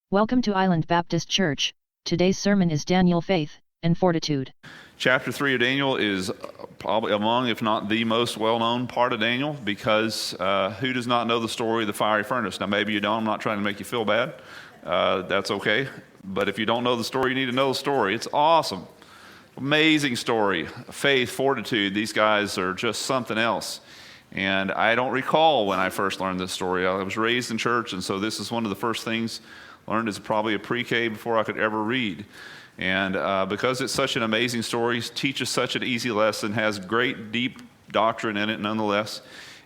Welcome to Island Baptist Church. Today's sermon is Daniel, Faith, and Fortitude. Chapter 3 of Daniel is probably among, if not the most well-known part of Daniel, because who does not know the story of the fiery furnace? Now, maybe you don't. I'm not trying to make you feel bad. That's okay. But if you don't know the story, you need to know the story. It's awesome. Amazing story. Faith, Fortitude, these guys are just something else. And I don't recall when I first learned this story. I was raised in church, and so this is one of the first things learned as probably a pre-K before I could ever read. And because it's such an amazing story, teaches such an easy lesson, has great deep doctrine in it nonetheless,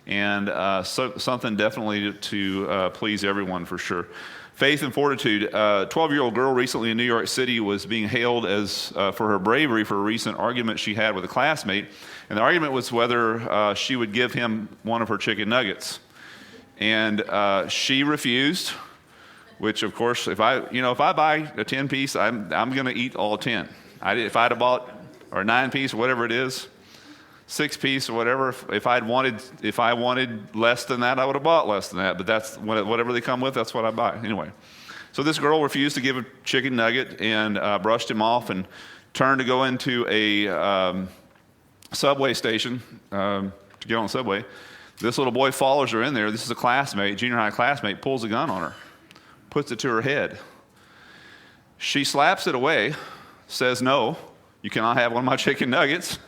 and something definitely to please everyone for sure. Faith and Fortitude. A 12-year-old girl recently in New York City was being hailed as for her bravery for a recent argument she had with a classmate. And the argument was whether she would give him one of her chicken nuggets. And she refused. Which, of course, if I buy a 10-piece, I'm going to eat all 10. If I'd have bought, or a 9-piece, whatever it is, 6-piece or whatever, if I wanted less than that, I would have bought less than that. But that's whatever they come with, that's what I buy. Anyway, so this girl refused to give a chicken nugget and brushed him off and turned to go into a subway station to get on the subway. This little boy follows her in there. This is a classmate, junior high classmate, pulls a gun on her. Puts it to her head. She slaps it away, says, "No, you cannot have one of my chicken nuggets,"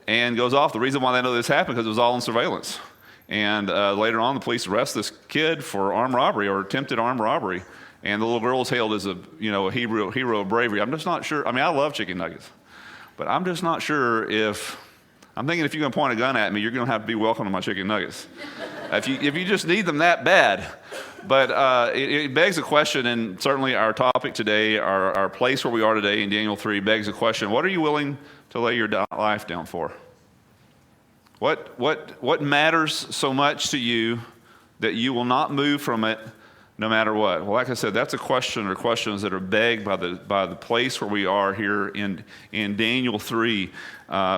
and goes off. The reason why they know this happened because it was all in surveillance. And later on, the police arrest this kid for armed robbery or attempted armed robbery. And the little girl is hailed as a hero of bravery. I'm just not sure. I mean, I love chicken nuggets, but I'm just not sure if. I'm thinking if you're going to point a gun at me, you're going to have to be welcome to my chicken nuggets. If you just need them that bad. But it begs a question, and certainly our topic today, our place where we are today in Daniel 3 begs a question. What are you willing to lay your life down for? What matters so much to you that you will not move from it no matter what? Well, like I said, that's a question or questions that are begged by the place where we are here in Daniel 3.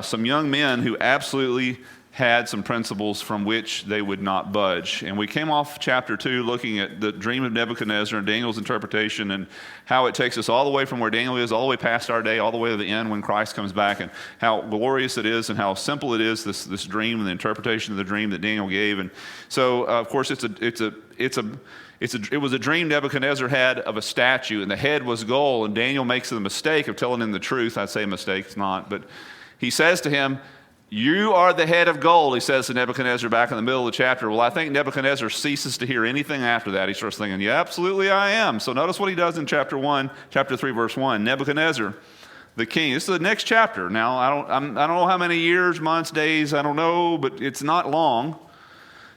Some young men who absolutely had some principles from which they would not budge. And we came off chapter 2 looking at the dream of Nebuchadnezzar and Daniel's interpretation and how it takes us all the way from where Daniel is, all the way past our day, all the way to the end when Christ comes back, and how glorious it is and how simple it is, this dream and the interpretation of the dream that Daniel gave. And so, of course, it was a dream Nebuchadnezzar had of a statue, and the head was gold, and Daniel makes the mistake of telling him the truth. I'd say a mistake, it's not, but he says to him, "You are the head of gold," he says to Nebuchadnezzar back in the middle of the chapter. Well, I think Nebuchadnezzar ceases to hear anything after that. He starts thinking, yeah, absolutely I am. So notice what he does in chapter 3, verse 1. Nebuchadnezzar, the king. This is the next chapter. Now, I don't know how many years, months, days, I don't know, but it's not long.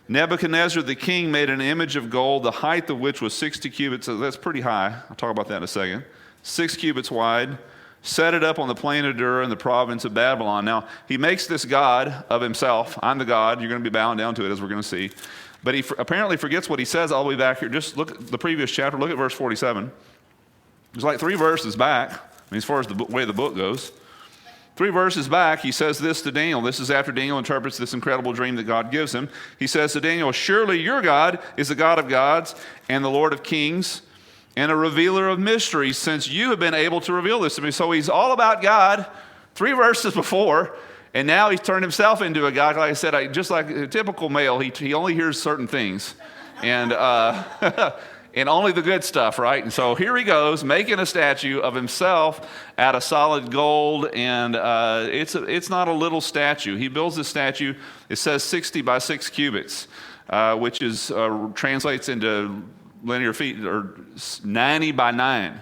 Nebuchadnezzar, the king, made an image of gold, the height of which was 60 cubits. So that's pretty high. I'll talk about that in a second. 6 cubits wide. Set it up on the plain of Dura in the province of Babylon. Now, he makes this god of himself. I'm the god. You're going to be bowing down to it, as we're going to see. But he apparently forgets what he says all the way back here. Just look at the previous chapter. Look at verse 47. It's like 3 verses back, as far as the way the book goes. 3 verses back, he says this to Daniel. This is after Daniel interprets this incredible dream that God gives him. He says to Daniel, "Surely your God is the God of gods and the Lord of kings, and a revealer of mysteries, since you have been able to reveal this to me." So he's all about God 3 verses before, and now he's turned himself into a God. Like I said, just like a typical male, he only hears certain things, and and only the good stuff, right? And so here he goes, making a statue of himself out of solid gold, and it's not a little statue. He builds this statue, it says 60 by 6 cubits, which is translates into linear feet, or 90 by 9.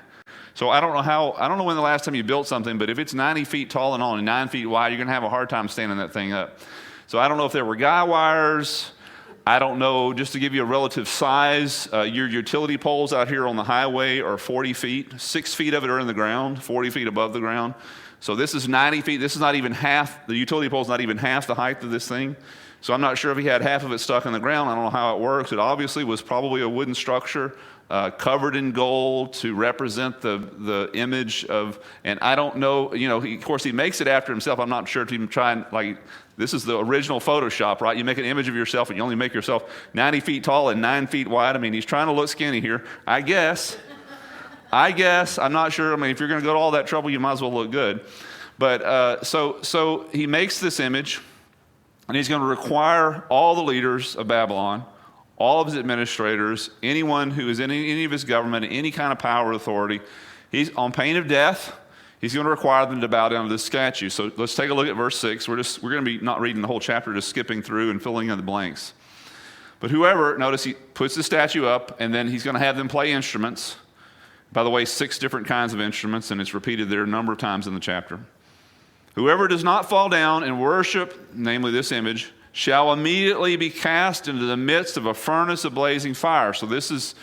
So I don't know when the last time you built something, but if it's 90 feet tall and only 9 feet wide, you're going to have a hard time standing that thing up. So I don't know if there were guy wires. I don't know, just to give you a relative size, your utility poles out here on the highway are 40 feet. 6 feet of it are in the ground, 40 feet above the ground. So this is 90 feet. This is not even half, the utility pole is not even half the height of this thing. So I'm not sure if he had half of it stuck in the ground. I don't know how it works. It obviously was probably a wooden structure covered in gold to represent the image of, and I don't know, of course he makes it after himself. I'm not sure if he's trying, this is the original Photoshop, right? You make an image of yourself and you only make yourself 90 feet tall and 9 feet wide. I mean, he's trying to look skinny here, I guess. I'm not sure. I mean, if you're going to go to all that trouble, you might as well look good. But so he makes this image, and he's going to require all the leaders of Babylon, all of his administrators, anyone who is in any of his government, any kind of power or authority, he's on pain of death, he's going to require them to bow down to this statue. So let's take a look at verse 6. We're going to be not reading the whole chapter, just skipping through and filling in the blanks. But whoever, notice he puts the statue up, and then he's going to have them play instruments. By the way, 6 different kinds of instruments, and it's repeated there a number of times in the chapter. Whoever does not fall down and worship, namely this image, shall immediately be cast into the midst of a furnace of blazing fire. So this is,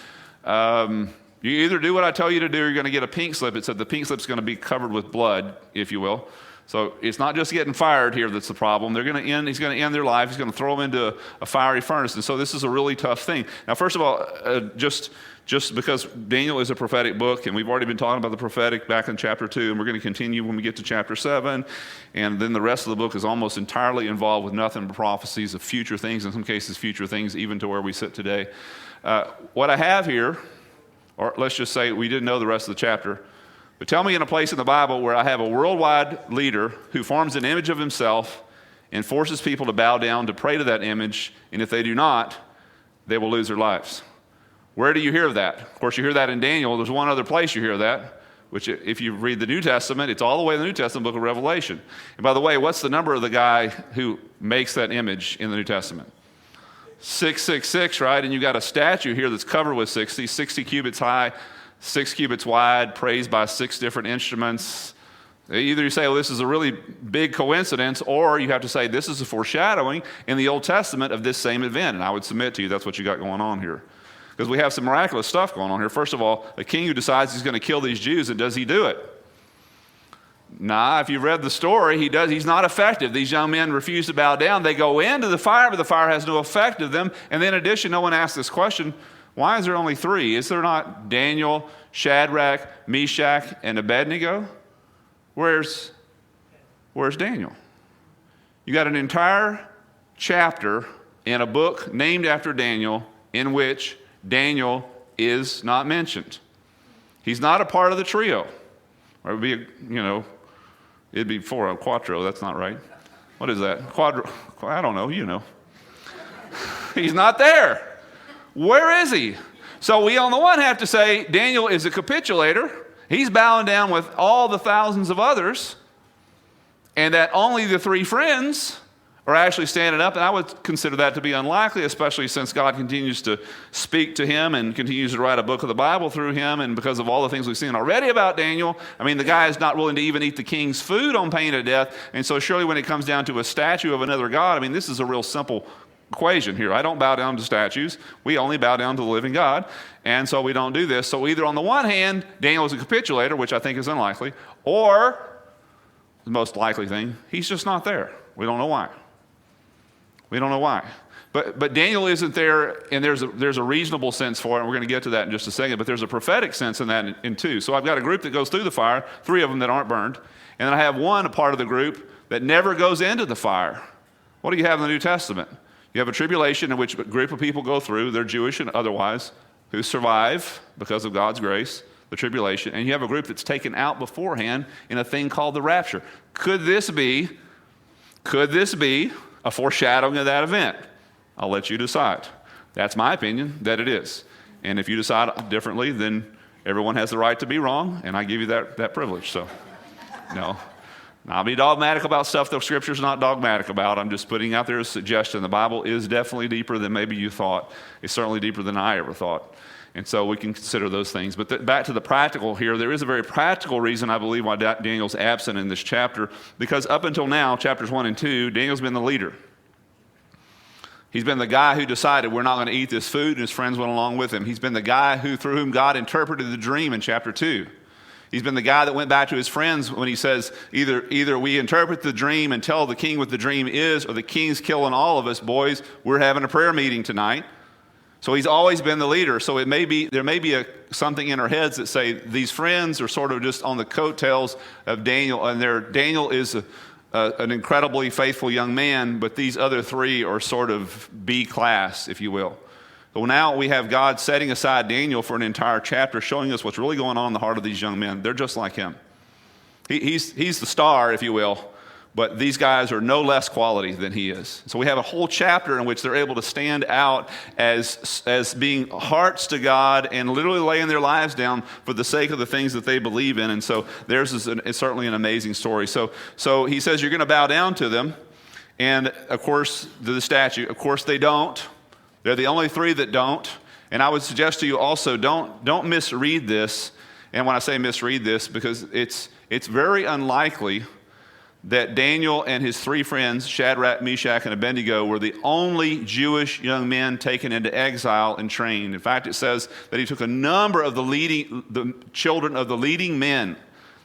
you either do what I tell you to do, or you're going to get a pink slip. It said the pink slip's going to be covered with blood, if you will. So it's not just getting fired here that's the problem. He's going to end their life. He's going to throw them into a fiery furnace. And so this is a really tough thing. Now, first of all, just because Daniel is a prophetic book, and we've already been talking about the prophetic back in chapter 2, and we're going to continue when we get to chapter 7, and then the rest of the book is almost entirely involved with nothing but prophecies of future things, in some cases future things, even to where we sit today. What I have here, or let's just say we didn't know the rest of the chapter, but tell me in a place in the Bible where I have a worldwide leader who forms an image of himself and forces people to bow down to pray to that image, and if they do not, they will lose their lives. Where do you hear that? Of course, you hear that in Daniel. There's one other place you hear that, which if you read the New Testament, it's all the way in the New Testament book of Revelation. And by the way, what's the number of the guy who makes that image in the New Testament? 666, right? And you got a statue here that's covered with 60 cubits high, 6 cubits wide, praised by 6 different instruments. Either you say, well, this is a really big coincidence, or you have to say this is a foreshadowing in the Old Testament of this same event. And I would submit to you that's what you got going on here. Because we have some miraculous stuff going on here. First of all, a king who decides he's going to kill these Jews, and does he do it? Nah, if you've read the story, he's not effective. These young men refuse to bow down. They go into the fire, but the fire has no effect of them. And then in addition, no one asks this question, why is there only 3? Is there not Daniel, Shadrach, Meshach, and Abednego? Where's Daniel? You got an entire chapter in a book named after Daniel in which Daniel is not mentioned. He's not a part of the trio. Or it would be, it'd be quattro. That's not right. What is that? Quadro. I don't know. He's not there. Where is he? So we on the one have to say Daniel is a capitulator. He's bowing down with all the thousands of others, and that only the 3 friends are actually standing up, and I would consider that to be unlikely, especially since God continues to speak to him and continues to write a book of the Bible through him, and because of all the things we've seen already about Daniel. I mean, the guy is not willing to even eat the king's food on pain of death, and so surely when it comes down to a statue of another god, I mean, this is a real simple equation here. I don't bow down to statues. We only bow down to the living God, and so we don't do this. So either on the one hand, Daniel is a capitulator, which I think is unlikely, or the most likely thing, he's just not there. We don't know why. We don't know why. But Daniel isn't there, and there's a reasonable sense for it, and we're going to get to that in just a second, but there's a prophetic sense in that in 2. So I've got a group that goes through the fire, 3 of them that aren't burned, and then I have a part of the group that never goes into the fire. What do you have in the New Testament? You have a tribulation in which a group of people go through, they're Jewish and otherwise, who survive because of God's grace, the tribulation, and you have a group that's taken out beforehand in a thing called the rapture. Could this be a foreshadowing of that event? I'll let you decide. That's my opinion, that it is. And if you decide differently, then everyone has the right to be wrong, and I give you that privilege. So, no. I'll be dogmatic about stuff the Scripture's not dogmatic about. I'm just putting out there a suggestion. The Bible is definitely deeper than maybe you thought. It's certainly deeper than I ever thought. And so we can consider those things. But back to the practical here, there is a very practical reason I believe why Daniel's absent in this chapter, because up until now, chapters 1 and 2, Daniel's been the leader. He's been the guy who decided we're not going to eat this food, and his friends went along with him. He's been the guy through whom God interpreted the dream in chapter 2. He's been the guy that went back to his friends when he says, either we interpret the dream and tell the king what the dream is, or the king's killing all of us, boys. We're having a prayer meeting tonight. So he's always been the leader. So there may be something in our heads that say these friends are sort of just on the coattails of Daniel, and Daniel is an incredibly faithful young man, but these other three are sort of B class, if you will. So now we have God setting aside Daniel for an entire chapter, showing us what's really going on in the heart of these young men. They're just like him. He's the star, if you will, but these guys are no less quality than he is. So we have a whole chapter in which they're able to stand out as being hearts to God and literally laying their lives down for the sake of the things that they believe in. And so theirs is certainly an amazing story. So he says you're going to bow down to them, and of course to the statue. Of course they don't. They're the only three that don't. And I would suggest to you also, don't misread this. And when I say misread this, because it's very unlikely that Daniel and his three friends, Shadrach, Meshach, and Abednego, were the only Jewish young men taken into exile and trained. In fact, it says that he took a number of the children of the leading men,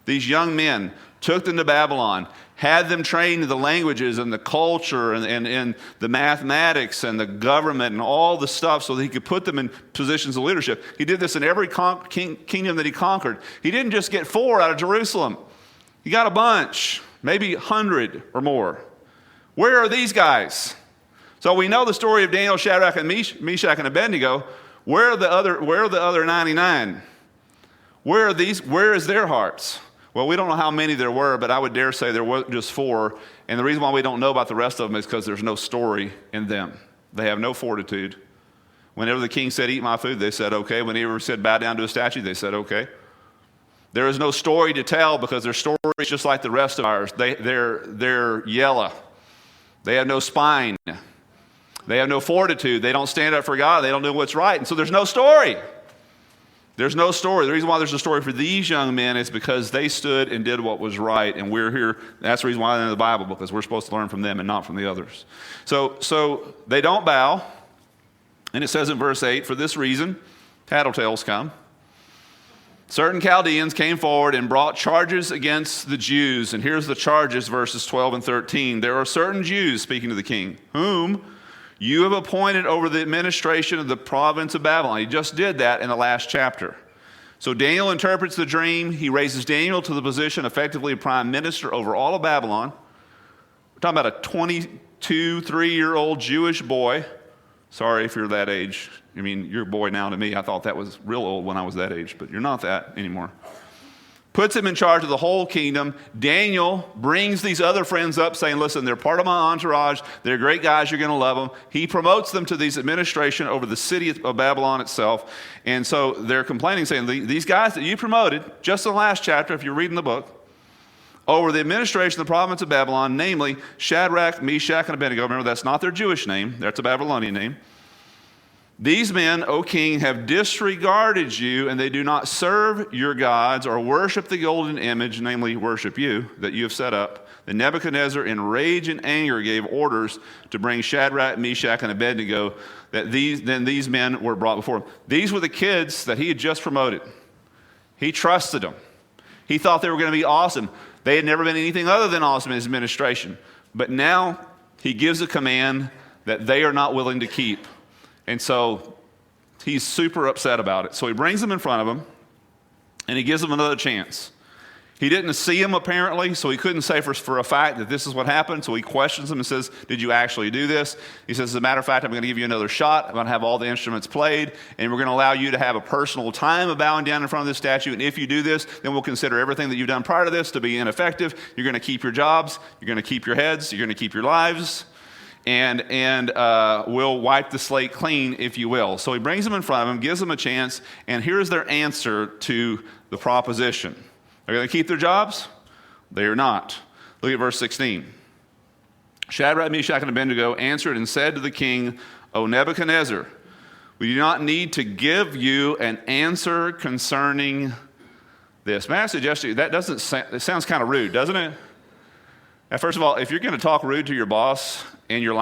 these young men, took them to Babylon, had them trained in the languages and the culture and the mathematics and the government and all the stuff so that he could put them in positions of leadership. He did this in every kingdom that he conquered. He didn't just get 4 out of Jerusalem. He got a bunch, maybe 100 or more. Where are these guys? So we know the story of Daniel, Shadrach, and Meshach, and Abednego. Where are the other 99? Where is their hearts? Well, we don't know how many there were, but I would dare say there were just 4. And the reason why we don't know about the rest of them is because there's no story in them. They have no fortitude. Whenever the king said, eat my food, they said, okay. Whenever he said, bow down to a statue, they said, okay. There is no story to tell because their story is just like the rest of ours. They're yellow. They have no spine. They have no fortitude. They don't stand up for God. They don't know what's right. And so there's no story. There's no story. The reason why there's a story for these young men is because they stood and did what was right, and we're here. That's the reason why they're in the Bible, because we're supposed to learn from them and not from the others. So they don't bow, and it says in verse 8, for this reason, tattletales come. Certain Chaldeans came forward and brought charges against the Jews, and here's the charges, verses 12 and 13. There are certain Jews, speaking to the king, whom you have appointed over the administration of the province of Babylon. He just did that in the last chapter. So Daniel interprets the dream. He raises Daniel to the position, effectively, of prime minister over all of Babylon. We're talking about a 22, 3-year-old Jewish boy. Sorry if you're that age. I mean, you're a boy now to me. I thought that was real old when I was that age, but you're not that anymore. Puts him in charge of the whole kingdom. Daniel brings these other friends up saying, listen, they're part of my entourage. They're great guys. You're going to love them. He promotes them to these administration over the city of Babylon itself. And so they're complaining, saying, these guys that you promoted, just in the last chapter, if you're reading the book, over the administration of the province of Babylon, namely Shadrach, Meshach, and Abednego. Remember, that's not their Jewish name. That's a Babylonian name. These men, O king, have disregarded you, and they do not serve your gods or worship the golden image, namely worship you, that you have set up. Then Nebuchadnezzar, in rage and anger, gave orders to bring Shadrach, Meshach, and Abednego, that these men were brought before him. These were the kids that he had just promoted. He trusted them. He thought they were going to be awesome. They had never been anything other than awesome in his administration. But now he gives a command that they are not willing to keep. And so he's super upset about it. So he brings them in front of him, and he gives them another chance. He didn't see him, apparently, so he couldn't say for a fact that this is what happened. So he questions them and says, did you actually do this? He says, as a matter of fact, I'm going to give you another shot. I'm going to have all the instruments played, and we're going to allow you to have a personal time of bowing down in front of this statue. And if you do this, then we'll consider everything that you've done prior to this to be ineffective. You're going to keep your jobs. You're going to keep your heads. You're going to keep your lives. And we'll wipe the slate clean, if you will. So he brings them in front of him, gives them a chance, and here's their answer to the proposition. They're going to keep their jobs? They are not. Look at verse 16. Shadrach, Meshach, and Abednego answered and said to the king, O Nebuchadnezzar, we do not need to give you an answer concerning this. May I suggest to you, it sounds kind of rude, doesn't it? Now, first of all, if you're going to talk rude to your boss and your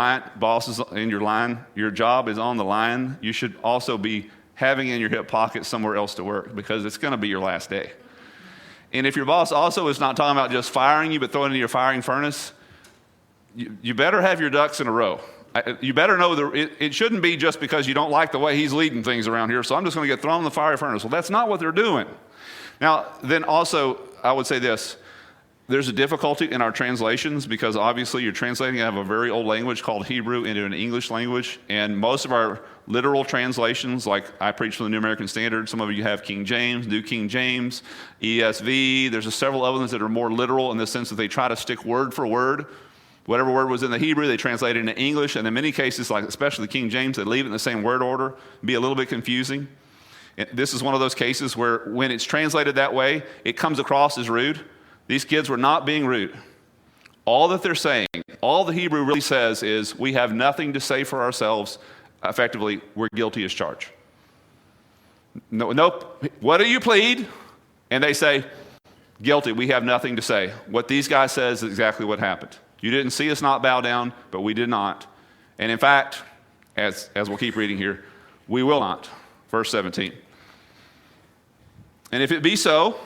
job is on the line, you should also be having in your hip pocket somewhere else to work, because it's going to be your last day. And if your boss also is not talking about just firing you but throwing you in your firing furnace, you better have your ducks in a row. You better know it shouldn't be just because you don't like the way he's leading things around here, so I'm just going to get thrown in the fiery furnace. Well, that's not what they're doing. Now, then also, I would say this. There's a difficulty in our translations because obviously you're translating out of a very old language called Hebrew into an English language, and most of our literal translations, like I preach from the New American Standard, some of you have King James, New King James, ESV. There's several others that are more literal in the sense that they try to stick word for word. Whatever word was in the Hebrew, they translate it into English, and in many cases, like especially the King James, they leave it in the same word order, be a little bit confusing. This is one of those cases where when it's translated that way, it comes across as rude. These kids were not being rude. All that they're saying, all the Hebrew really says is, we have nothing to say for ourselves. Effectively, we're guilty as charged. No, nope. What do you plead? And they say, guilty. We have nothing to say. What these guys says is exactly what happened. You didn't see us not bow down, but we did not. And in fact, as we'll keep reading here, we will not. Verse 17. And if it be so,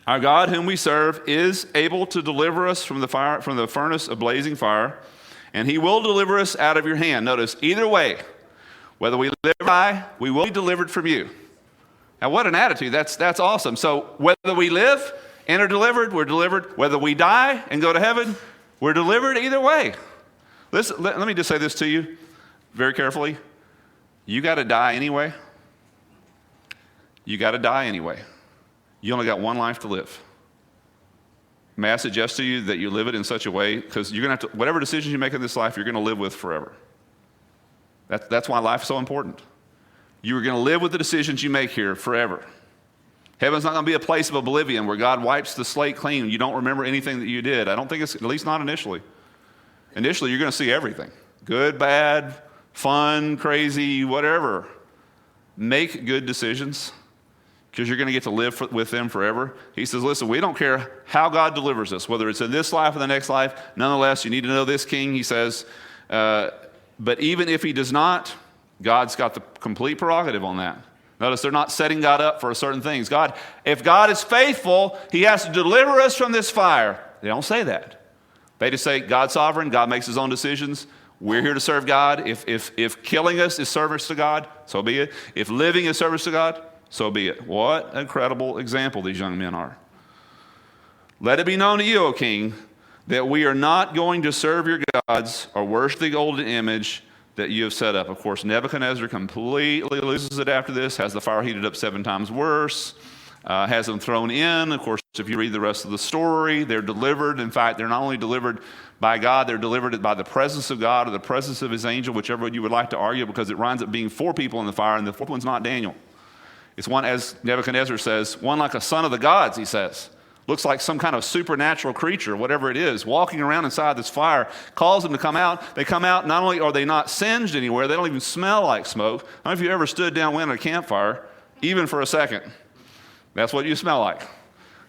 our God whom we serve is able to deliver us from the furnace of blazing fire, and he will deliver us out of your hand. Notice, either way, whether we live or die, we will be delivered from you. Now, what an attitude. That's awesome. So whether we live and are delivered, we're delivered. Whether we die and go to heaven, we're delivered either way. Listen, let me just say this to you very carefully. You got to die anyway. You got to die anyway. You only got one life to live. May I suggest to you that you live it in such a way, because you're going to have to, whatever decisions you make in this life, you're going to live with forever. That's why life is so important. You are going to live with the decisions you make here forever. Heaven's not going to be a place of oblivion where God wipes the slate clean. You don't remember anything that you did. I don't think it's, at least not initially. Initially, you're going to see everything. Good, bad, fun, crazy, whatever. Make good decisions, because you're going to get to live with them forever. He says, listen, we don't care how God delivers us, whether it's in this life or the next life. Nonetheless, you need to know this, King, he says. But even if he does not, God's got the complete prerogative on that. Notice they're not setting God up for certain things. If God is faithful, he has to deliver us from this fire. They don't say that. They just say, God's sovereign, God makes his own decisions. We're here to serve God. If killing us is service to God, so be it. If living is service to God, so be it. What an incredible example these young men are. Let it be known to you, O king, that we are not going to serve your gods or worship the golden image that you have set up. Of course, Nebuchadnezzar completely loses it after this, has the fire heated up 7 times worse, has them thrown in. Of course, if you read the rest of the story, they're delivered. In fact, they're not only delivered by God, they're delivered by the presence of God or the presence of his angel, whichever you would like to argue, because it winds up being 4 people in the fire, and the 4th one's not Daniel. It's one, as Nebuchadnezzar says, one like a son of the gods, he says. Looks like some kind of supernatural creature, whatever it is, walking around inside this fire, calls them to come out. They come out, not only are they not singed anywhere, they don't even smell like smoke. I don't know if you ever stood downwind at a campfire, even for a second. That's what you smell like.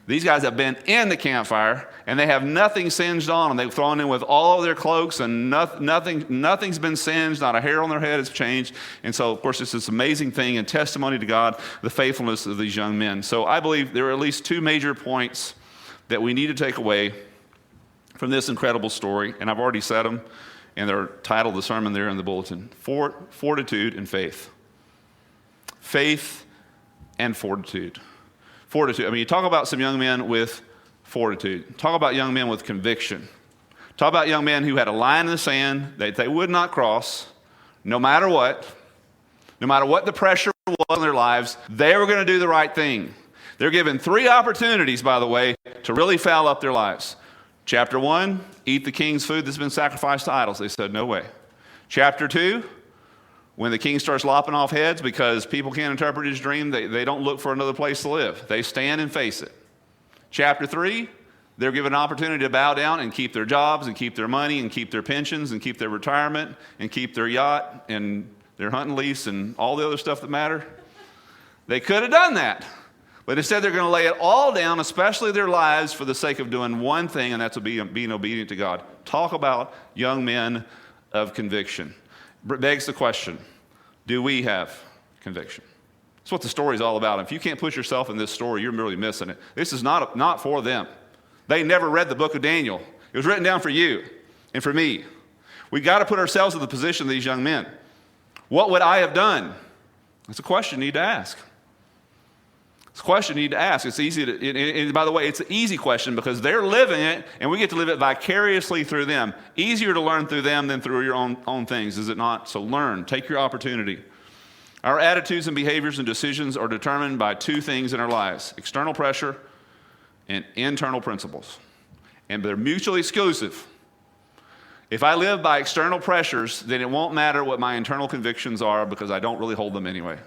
These guys have been in the campfire, and they have nothing singed on them. They've thrown in with all of their cloaks, and nothing's been singed. Not a hair on their head has changed. And so, of course, it's this amazing thing and testimony to God, the faithfulness of these young men. So I believe there are at least 2 major points that we need to take away from this incredible story. And I've already said them, and they're titled the sermon there in the bulletin. Fortitude and faith. Faith and fortitude. Fortitude. I mean, you talk about some young men with fortitude. Talk about young men with conviction. Talk about young men who had a line in the sand that they would not cross, no matter what the pressure was in their lives, they were going to do the right thing. They're given 3 opportunities, by the way, to really foul up their lives. Chapter 1, eat the king's food that's been sacrificed to idols. They said, no way. Chapter 2, when the king starts lopping off heads because people can't interpret his dream, they don't look for another place to live. They stand and face it. Chapter 3, they're given an opportunity to bow down and keep their jobs and keep their money and keep their pensions and keep their retirement and keep their yacht and their hunting lease and all the other stuff that matter. They could have done that. But instead, they're going to lay it all down, especially their lives, for the sake of doing one thing, and that's being obedient to God. Talk about young men of conviction. Begs the question, do we have conviction? That's what the story is all about. If you can't put yourself in this story, you're really missing it. This is not for them. They never read the book of Daniel. It was written down for you and for me. We got to put ourselves in the position of these young men. What would I have done? It's a question you need to ask. It's a question you need to ask. It's easy to, and by the way, it's an easy question because they're living it and we get to live it vicariously through them. Easier to learn through them than through your own things, is it not? So learn, take your opportunity. Our attitudes and behaviors and decisions are determined by two things in our lives: external pressure and internal principles. And they're mutually exclusive. If I live by external pressures, then it won't matter what my internal convictions are because I don't really hold them anyway.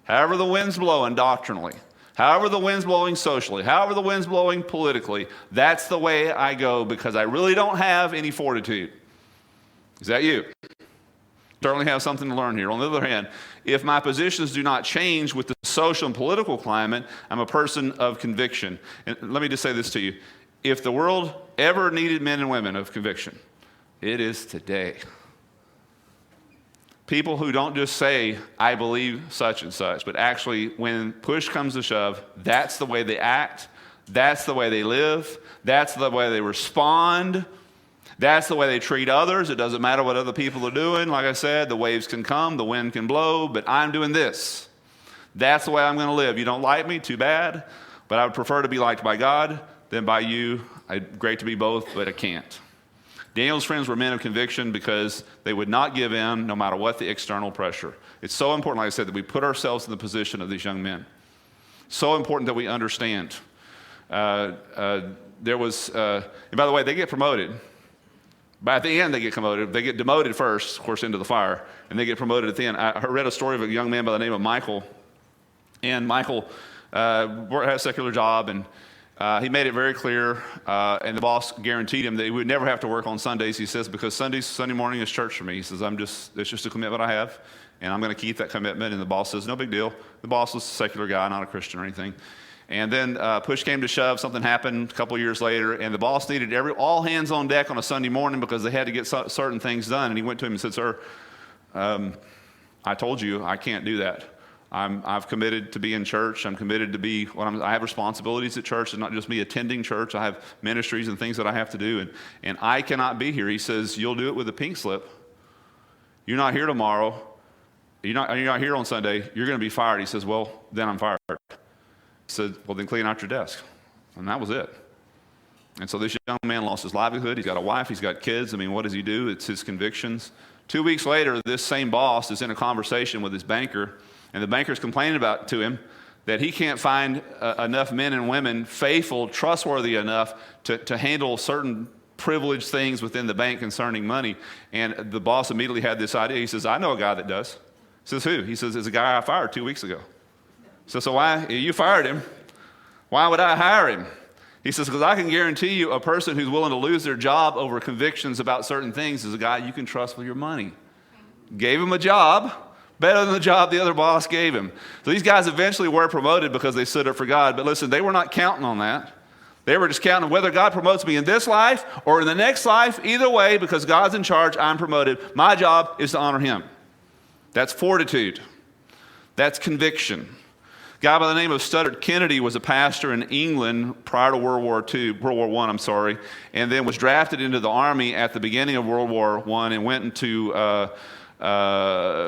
However the wind's blowing doctrinally, however the wind's blowing socially, however the wind's blowing politically, that's the way I go because I really don't have any fortitude. Is that you? Certainly have something to learn here. On the other hand, if my positions do not change with the social and political climate, I'm a person of conviction. And let me just say this to you. If the world ever needed men and women of conviction, it is today. People who don't just say, I believe such and such, but actually when push comes to shove, that's the way they act, that's the way they live, that's the way they respond, that's the way they treat others. It doesn't matter what other people are doing. Like I said, the waves can come, the wind can blow, but I'm doing this. That's the way I'm going to live. You don't like me, too bad, but I would prefer to be liked by God than by you. Great to be both, but I can't. Daniel's friends were men of conviction because they would not give in no matter what the external pressure. It's so important, like I said, that we put ourselves in the position of these young men. So important that we understand. And by the way, they get promoted. But at the end, they get promoted. They get demoted first, of course, into the fire, and they get promoted at the end. I read a story of a young man by the name of Michael. And Michael had a secular job, and he made it very clear, and the boss guaranteed him that he would never have to work on Sundays, he says, because Sunday morning is church for me. He says, it's just a commitment I have, and I'm going to keep that commitment. And the boss says, no big deal. The boss was a secular guy, not a Christian or anything. And then push came to shove, something happened a couple of years later, and the boss needed all hands on deck on a Sunday morning because they had to get certain things done. And he went to him and said, sir, I told you I can't do that. I've committed to be in church. I'm committed to be I have responsibilities at church. It's not just me attending church. I have ministries and things that I have to do, and I cannot be here. He says, you'll do it with a pink slip. You're not here tomorrow. You're not here on Sunday. You're going to be fired. He says, well, then I'm fired. He said, well, then clean out your desk. And that was it. And so this young man lost his livelihood. He's got a wife. He's got kids. I mean, what does he do? It's his convictions. 2 weeks later, this same boss is in a conversation with his banker, and the banker's complaining to him that he can't find enough men and women faithful, trustworthy enough to handle certain privileged things within the bank concerning money. And the boss immediately had this idea. He says, I know a guy that does. He says, who? He says, it's a guy I fired 2 weeks ago. So why? You fired him. Why would I hire him? He says, because I can guarantee you a person who's willing to lose their job over convictions about certain things is a guy you can trust with your money. Gave him a job, better than the job the other boss gave him. So these guys eventually were promoted because they stood up for God. But listen, they were not counting on that. They were just counting on whether God promotes me in this life or in the next life. Either way, because God's in charge, I'm promoted. My job is to honor him. That's fortitude. That's conviction. A guy by the name of Studdert Kennedy was a pastor in England prior to World War I, and then was drafted into the army at the beginning of World War I and went into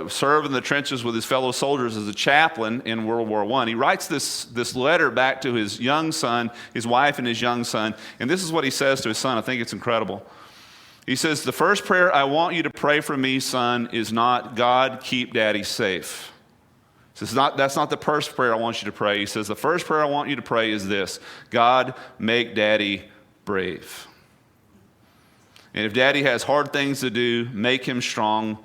serve in the trenches with his fellow soldiers as a chaplain in World War I. He writes this letter back to his young son, his wife and his young son, and this is what he says to his son. I think it's incredible. He says, the first prayer I want you to pray for me, son, is not, God, keep daddy safe. He says, that's not the first prayer I want you to pray. He says, the first prayer I want you to pray is this, God, make daddy brave. And if daddy has hard things to do, make him strong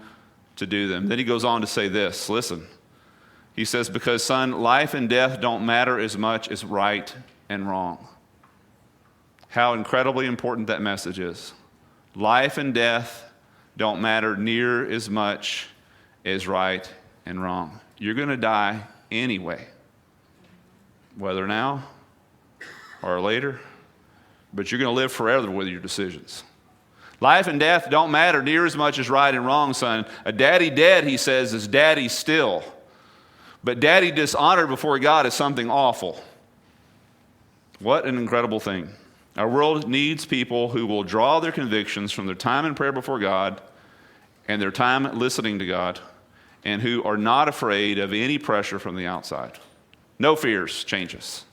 to do them. Then he goes on to say this, listen. He says, because son, life and death don't matter as much as right and wrong. How incredibly important that message is. Life and death don't matter near as much as right and wrong. You're going to die anyway, whether now or later, but you're going to live forever with your decisions. Life and death don't matter near as much as right and wrong, son. A daddy dead, he says, is daddy still. But daddy dishonored before God is something awful. What an incredible thing. Our world needs people who will draw their convictions from their time in prayer before God and their time listening to God, and who are not afraid of any pressure from the outside. No fears, changes.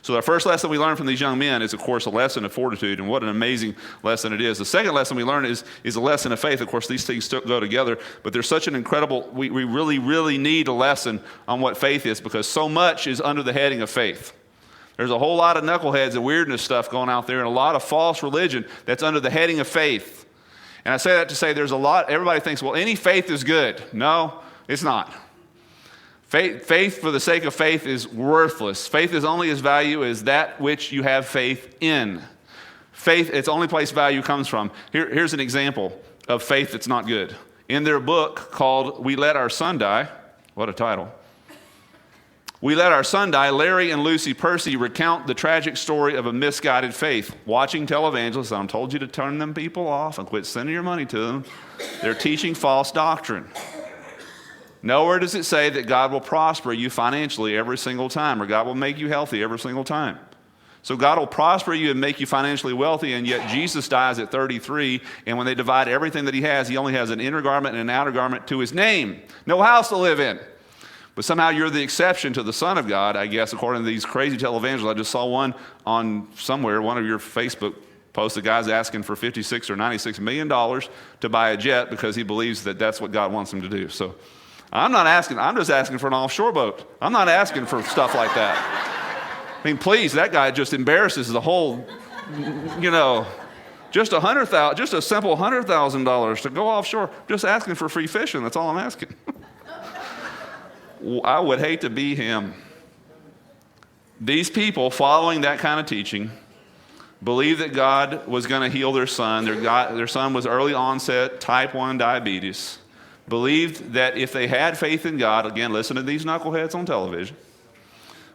So our first lesson we learn from these young men is, of course, a lesson of fortitude, and what an amazing lesson it is. The second lesson we learn is a lesson of faith. Of course, these things go together, but there's such an incredible, we really, really need a lesson on what faith is, because so much is under the heading of faith. There's a whole lot of knuckleheads and weirdness stuff going out there, and a lot of false religion that's under the heading of faith. And I say that to say there's a lot, everybody thinks, well, any faith is good. No, it's not. Faith for the sake of faith is worthless. Faith is only as value as that which you have faith in. Faith, its only place value comes from. Here's an example of faith that's not good. In their book called We Let Our Son Die, what a title. We Let Our Son Die, Larry and Lucy Percy recount the tragic story of a misguided faith. Watching televangelists, I told you to turn them people off and quit sending your money to them. They're teaching false doctrine. Nowhere does it say that God will prosper you financially every single time, or God will make you healthy every single time. So God will prosper you and make you financially wealthy, and yet Jesus dies at 33, and when they divide everything that he only has an inner garment and an outer garment to his name. No house to live in. But somehow you're the exception to the Son of God, I guess, according to these crazy televangelists. I just saw one on somewhere, one of your Facebook posts, the guy's asking for $56 or $96 million to buy a jet because he believes that that's what God wants him to do. So I'm not asking, I'm just asking for an offshore boat. I'm not asking for stuff like that. I mean, please, that guy just embarrasses the whole, just a simple $100,000 to go offshore, just asking for free fishing. That's all I'm asking. I would hate to be him. These people following that kind of teaching believed that God was going to heal their son. Their son was early onset type 1 diabetes. Believed that if they had faith in God, again, listen to these knuckleheads on television,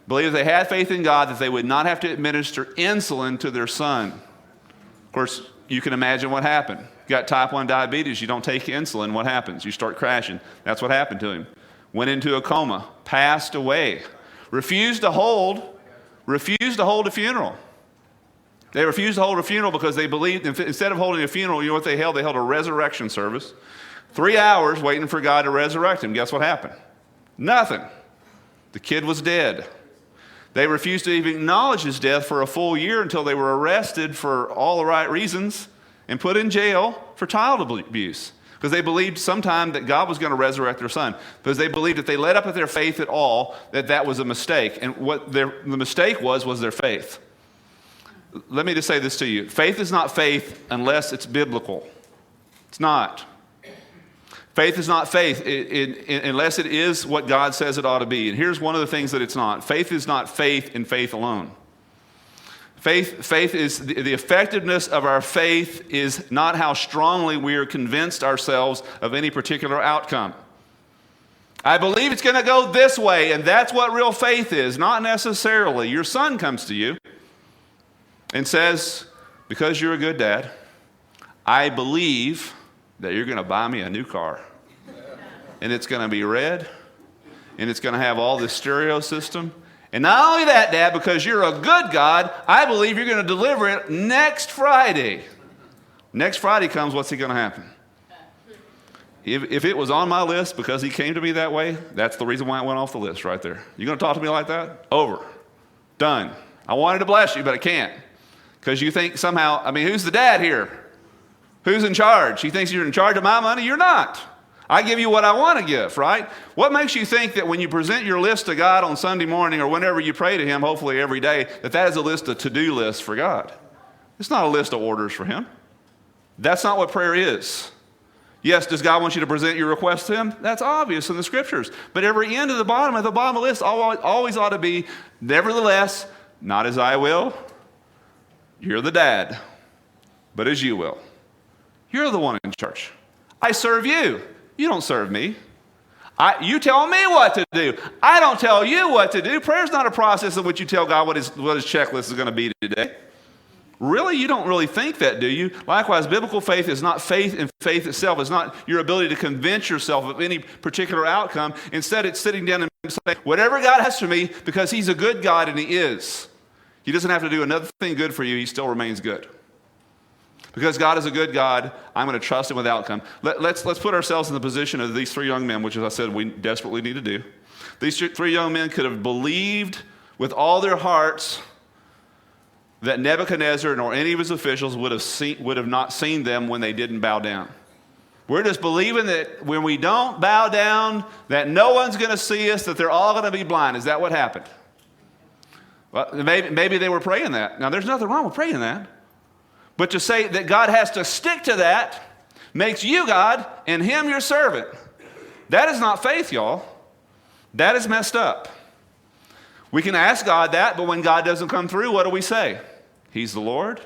believed if they had faith in God that they would not have to administer insulin to their son. Of course, you can imagine what happened. You got type 1 diabetes, you don't take insulin, what happens? You start crashing. That's what happened to him. Went into a coma, passed away, refused to hold a funeral. They refused to hold a funeral because they believed, instead of holding a funeral, you know what they held? They held a resurrection service. 3 hours waiting for God to resurrect him. Guess what happened? Nothing. The kid was dead. They refused to even acknowledge his death for a full year until they were arrested for all the right reasons and put in jail for child abuse. Because they believed sometime that God was going to resurrect their son. Because they believed if they let up at their faith at all, that was a mistake. And what the mistake was their faith. Let me just say this to you. Faith is not faith unless it's biblical. It's not. Faith is not faith unless it is what God says it ought to be. And here's one of the things that it's not. Faith is not faith in faith alone. Faith is the effectiveness of our faith is not how strongly we are convinced ourselves of any particular outcome. I believe it's going to go this way, and that's what real faith is. Not necessarily. Your son comes to you and says, because you're a good dad, I believe that you're going to buy me a new car. And it's going to be red, and it's going to have all this stereo system. And not only that, Dad, because you're a good God, I believe you're going to deliver it next Friday. Next Friday comes, what's going to happen? If it was on my list because he came to me that way, that's the reason why it went off the list right there. You going to talk to me like that? Over. Done. I wanted to bless you, but I can't. Because you think somehow, who's the dad here? Who's in charge? He thinks you're in charge of my money? You're not. I give you what I want to give, right? What makes you think that when you present your list to God on Sunday morning or whenever you pray to him, hopefully every day, that is a list of to-do lists for God? It's not a list of orders for him. That's not what prayer is. Yes, does God want you to present your request to him? That's obvious in the scriptures. But every end of the bottom of the list always ought to be, nevertheless, not as I will. You're the dad, but as you will. You're the one in charge. I serve you. You don't serve me. You tell me what to do. I don't tell you what to do. Prayer's not a process in which you tell God what his checklist is going to be today. Really? You don't really think that, do you? Likewise, biblical faith is not faith in faith itself. It's not your ability to convince yourself of any particular outcome. Instead, it's sitting down and saying, whatever God has for me, because he's a good God, and he is. He doesn't have to do another thing good for you. He still remains good. Because God is a good God, I'm going to trust him with outcome. Let's put ourselves in the position of these three young men, which, as I said, we desperately need to do. These three young men could have believed with all their hearts that Nebuchadnezzar nor any of his officials would have not seen them when they didn't bow down. We're just believing that when we don't bow down, that no one's going to see us, that they're all going to be blind. Is that what happened? Well, maybe they were praying that. Now, there's nothing wrong with praying that. But to say that God has to stick to that makes you God and him your servant. That is not faith, y'all. That is messed up. We can ask God that, but when God doesn't come through, what do we say? He's the Lord.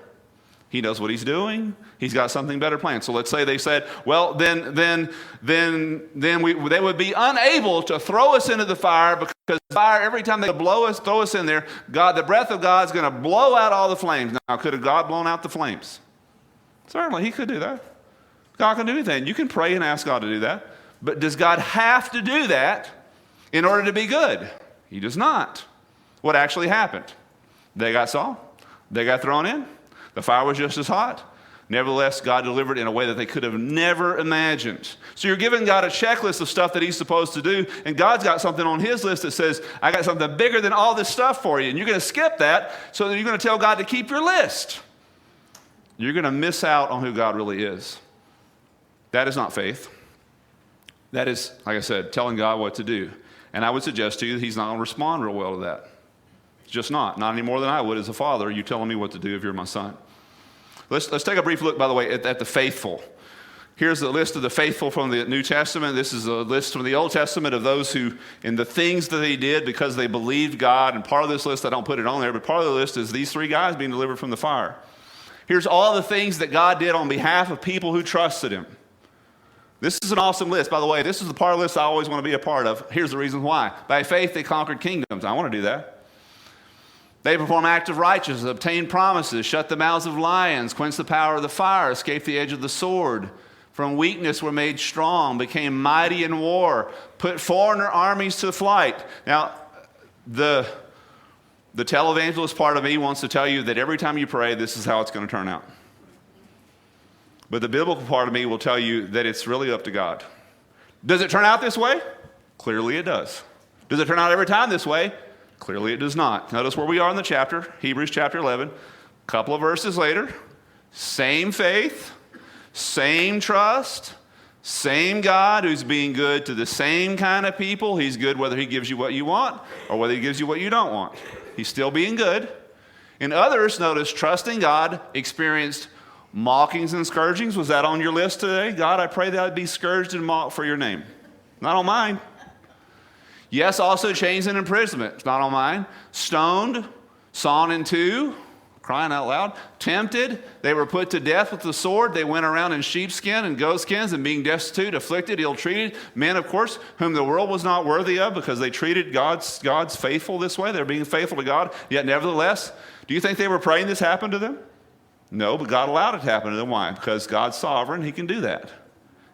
He knows what he's doing. He's got something better planned. So let's say they said, well, then they would be unable to throw us into the fire, because fire, every time they throw us in there, God, the breath of God is going to blow out all the flames. Now, could have God blown out the flames? Certainly, he could do that. God can do anything. You can pray and ask God to do that. But does God have to do that in order to be good? He does not. What actually happened? They got Saul. They got thrown in. The fire was just as hot. Nevertheless, God delivered in a way that they could have never imagined. So you're giving God a checklist of stuff that he's supposed to do, and God's got something on his list that says, I got something bigger than all this stuff for you, and you're going to skip that, so that you're going to tell God to keep your list. You're going to miss out on who God really is. That is not faith. That is, like I said, telling God what to do. And I would suggest to you that he's not going to respond real well to that. It's just not any more than I would as a father. You telling me what to do if you're my son. Let's take a brief look, by the way, at the faithful. Here's the list of the faithful from the New Testament. This is a list from the Old Testament of those who, in the things that they did because they believed God. And part of this list, I don't put it on there, but part of the list is these three guys being delivered from the fire. Here's all the things that God did on behalf of people who trusted him. This is an awesome list. By the way, this is the part of the list I always want to be a part of. Here's the reason why. By faith, they conquered kingdoms. I want to do that. They performed acts of righteousness, obtained promises, shut the mouths of lions, quenched the power of the fire, escaped the edge of the sword. From weakness were made strong, became mighty in war, put foreigner armies to flight. Now, the televangelist part of me wants to tell you that every time you pray, this is how it's going to turn out. But the biblical part of me will tell you that it's really up to God. Does it turn out this way? Clearly it does. Does it turn out every time this way? Clearly it does not. Notice where we are in the chapter, Hebrews chapter 11. A couple of verses later, same faith, same trust, same God who's being good to the same kind of people. He's good whether he gives you what you want or whether he gives you what you don't want. He's still being good. And others, notice, trusting God, experienced mockings and scourgings. Was that on your list today? God, I pray that I'd be scourged and mocked for your name. Not on mine. Yes, also chains and imprisonment. It's not on mine. Stoned, sawn in two, crying out loud. Tempted, they were put to death with the sword. They went around in sheepskin and goatskins and being destitute, afflicted, ill-treated. Men, of course, whom the world was not worthy of because they treated God's faithful this way. They're being faithful to God. Yet nevertheless, do you think they were praying this happened to them? No, but God allowed it to happen to them. Why? Because God's sovereign. He can do that.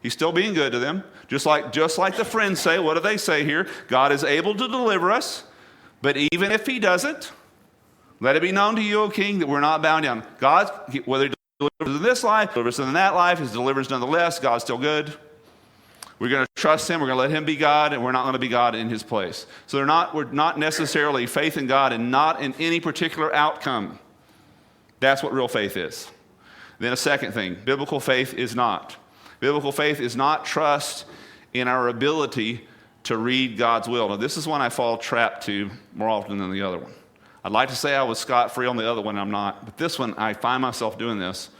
He's still being good to them. Just like the friends say, what do they say here? God is able to deliver us, but even if he doesn't, let it be known to you, O king, that we're not bound down. God, whether he delivers in this life, delivers in that life, his delivers nonetheless, God's still good. We're going to trust him. We're going to let him be God, and we're not going to be God in his place. So we're not necessarily faith in God and not in any particular outcome. That's what real faith is. Then a second thing, biblical faith is not. Biblical faith is not trust in our ability to read God's will. Now, this is one I fall trapped to more often than the other one. I'd like to say I was scot-free on the other one, I'm not. But this one, I find myself doing this.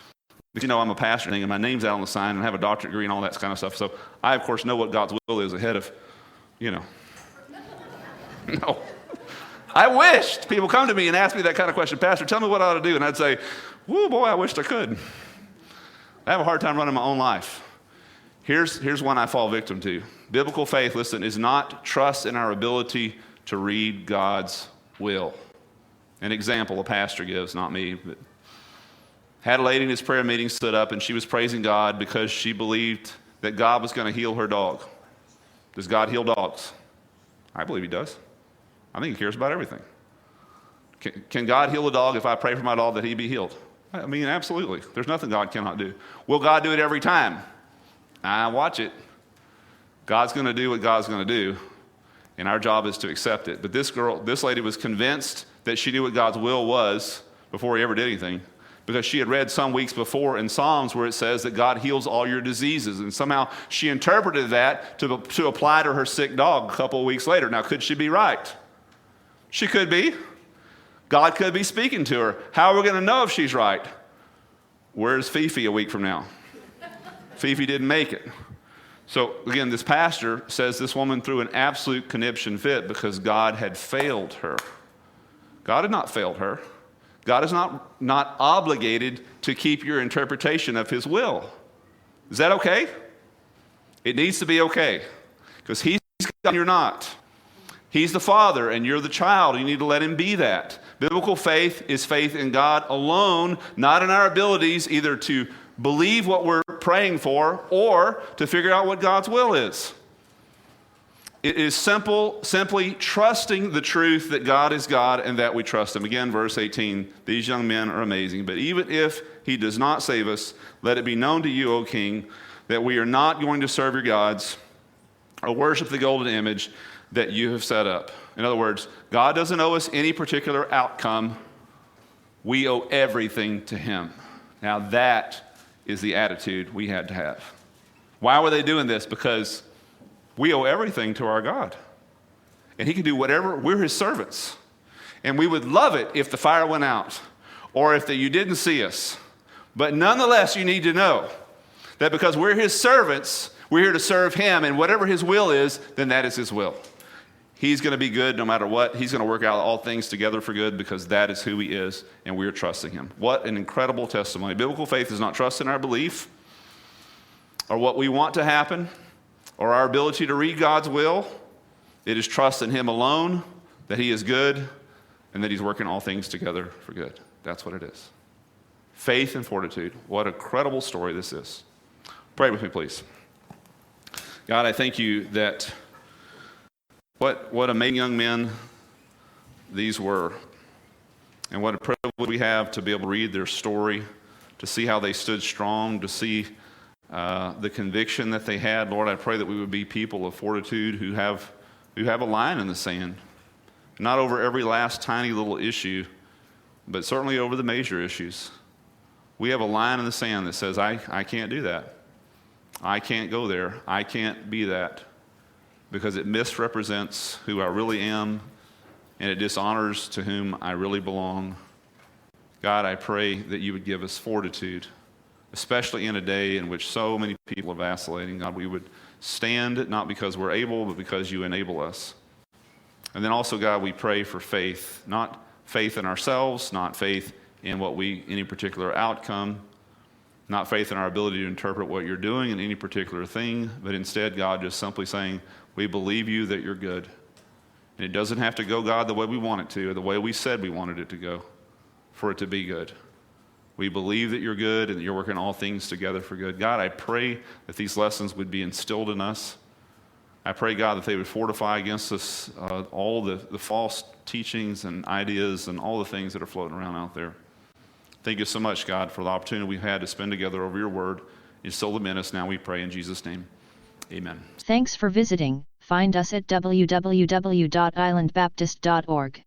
Because, I'm a pastor and my name's out on the sign and I have a doctorate degree and all that kind of stuff. So I, of course, know what God's will is ahead of, No. I wished people come to me and ask me that kind of question. Pastor, tell me what I ought to do. And I'd say, whoo, boy, I wished I could. I have a hard time running my own life. Here's one I fall victim to. Biblical faith, listen, is not trust in our ability to read God's will. An example a pastor gives, not me, but had a lady in his prayer meeting stood up and she was praising God because she believed that God was going to heal her dog. Does God heal dogs? I believe he does. I think he cares about everything. Can God heal a dog if I pray for my dog that he be healed? I mean, absolutely. There's nothing God cannot do. Will God do it every time? Watch it. God's going to do what God's going to do, and our job is to accept it. But this lady was convinced that she knew what God's will was before he ever did anything, because she had read some weeks before in Psalms where it says that God heals all your diseases, and somehow she interpreted that to apply to her sick dog a couple of weeks later. Now, could she be right? She could be. God could be speaking to her. How are we going to know if she's right? Where's Fifi a week from now? Fifi didn't make it. So again, this pastor says this woman threw an absolute conniption fit because God had failed her. God had not failed her. God is not obligated to keep your interpretation of his will. Is that okay? It needs to be okay, because he's God and you're not. He's the Father and you're the child. You need to let him be that. Biblical faith is faith in God alone, not in our abilities either to believe what we're praying for or to figure out what God's will is. It is simply trusting the truth that God is God and that we trust him. Again, verse 18, these young men are amazing. But even if he does not save us, let it be known to you, O king, that we are not going to serve your gods or worship the golden image that you have set up. In other words, God doesn't owe us any particular outcome. We owe everything to him. Now that is the attitude we had to have. Why were they doing this? Because we owe everything to our God. And he can do whatever. We're his servants. And we would love it if the fire went out or if you didn't see us. But nonetheless, you need to know that because we're his servants, we're here to serve him. And whatever his will is, then that is his will. He's going to be good no matter what. He's going to work out all things together for good because that is who he is, and we're trusting him. What an incredible testimony. Biblical faith is not trust in our belief or what we want to happen or our ability to read God's will. It is trust in him alone, that he is good, and that he's working all things together for good. That's what it is. Faith and fortitude. What a credible story this is. Pray with me, please. God, I thank you that what amazing young men these were. And what a privilege we have to be able to read their story, to see how they stood strong, to see the conviction that they had. Lord, I pray that we would be people of fortitude who have a line in the sand, not over every last tiny little issue, but certainly over the major issues. We have a line in the sand that says, I can't do that. I can't go there. I can't be that, because it misrepresents who I really am, and it dishonors to whom I really belong. God, I pray that you would give us fortitude, especially in a day in which so many people are vacillating. God, we would stand not because we're able, but because you enable us. And then also, God, we pray for faith, not faith in ourselves, not faith in any particular outcome, not faith in our ability to interpret what you're doing in any particular thing, but instead, God, just simply saying, we believe you that you're good. And it doesn't have to go, God, the way we want it to, or the way we said we wanted it to go, for it to be good. We believe that you're good and that you're working all things together for good. God, I pray that these lessons would be instilled in us. I pray, God, that they would fortify against us all the false teachings and ideas and all the things that are floating around out there. Thank you so much, God, for the opportunity we've had to spend together over your word. Instill them in us now, we pray in Jesus' name. Amen. Thanks for visiting. Find us at www.islandbaptist.org.